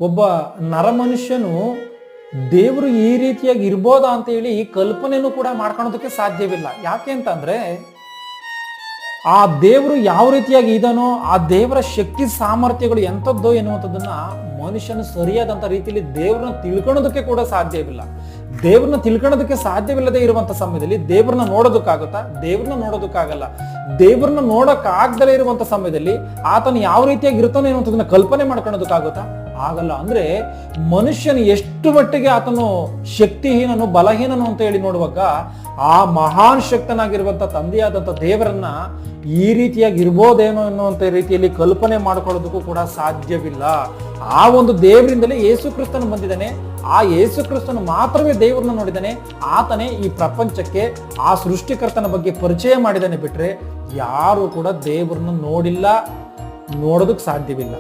ಒಬ್ಬ ನರಮನುಷ್ಯನು ದೇವರು ಈ ರೀತಿಯಾಗಿ ಇರ್ಬೋದಾ ಅಂತ ಹೇಳಿ ಕಲ್ಪನೆನೂ ಕೂಡ ಮಾಡ್ಕೊಳೋದಕ್ಕೆ ಸಾಧ್ಯವಿಲ್ಲ. ಯಾಕೆ ಅಂತಂದ್ರೆ ಆ ದೇವರು ಯಾವ ರೀತಿಯಾಗಿ ಇದನೋ ಆ ದೇವರ ಶಕ್ತಿ ಸಾಮರ್ಥ್ಯಗಳು ಎಂಥದ್ದೋ ಎನ್ನುವಂಥದ್ದನ್ನ ಮನುಷ್ಯನು ಸರಿಯಾದಂಥ ರೀತಿಯಲ್ಲಿ ದೇವ್ರನ್ನ ತಿಳ್ಕೊಳ್ಳೋದಕ್ಕೆ ಕೂಡ ಸಾಧ್ಯವಿಲ್ಲ. ದೇವ್ರನ್ನ ತಿಳ್ಕೊಳ್ಳೋದಕ್ಕೆ ಸಾಧ್ಯವಿಲ್ಲದೆ ಇರುವಂತ ಸಮಯದಲ್ಲಿ ದೇವ್ರನ್ನ ನೋಡೋದಕ್ಕಾಗುತ್ತಾ? ದೇವ್ರನ್ನ ನೋಡೋದಕ್ಕಾಗಲ್ಲ. ದೇವ್ರನ್ನ ನೋಡೋಕ್ಕಾಗದಲೇ ಇರುವಂತ ಸಮಯದಲ್ಲಿ ಆತನು ಯಾವ ರೀತಿಯಾಗಿ ಇರ್ತಾನೋ ಎನ್ನುವಂಥದ್ದನ್ನ ಕಲ್ಪನೆ ಮಾಡ್ಕೊಳ್ಳೋದಕ್ಕಾಗುತ್ತಾ? ಆಗಲ್ಲ. ಅಂದ್ರೆ ಮನುಷ್ಯನು ಎಷ್ಟು ಮಟ್ಟಿಗೆ ಆತನು ಶಕ್ತಿಹೀನನು ಬಲಹೀನನು ಅಂತ ಹೇಳಿ ನೋಡುವಾಗ ಆ ಮಹಾನ್ ಶಕ್ತನಾಗಿರುವಂತ ತಂದೆಯಾದಂಥ ದೇವರನ್ನ ಈ ರೀತಿಯಾಗಿ ಇರ್ಬೋದೇನೋ ಎನ್ನುವಂತ ರೀತಿಯಲ್ಲಿ ಕಲ್ಪನೆ ಮಾಡ್ಕೊಳ್ಳೋದಕ್ಕೂ ಕೂಡ ಸಾಧ್ಯವಿಲ್ಲ. ಆ ಒಂದು ದೇವರಿಂದಲೇ ಯೇಸು ಕ್ರಿಸ್ತನು ಬಂದಿದ್ದಾನೆ. ಆ ಯೇಸು ಕ್ರಿಸ್ತನು ಮಾತ್ರವೇ ದೇವರನ್ನ ನೋಡಿದ್ದಾನೆ. ಆತನೇ ಈ ಪ್ರಪಂಚಕ್ಕೆ ಆ ಸೃಷ್ಟಿಕರ್ತನ ಬಗ್ಗೆ ಪರಿಚಯ ಮಾಡಿದ್ದಾನೆ ಬಿಟ್ರೆ ಯಾರು ಕೂಡ ದೇವರನ್ನ ನೋಡಿಲ್ಲ, ನೋಡೋದಕ್ಕೆ ಸಾಧ್ಯವಿಲ್ಲ.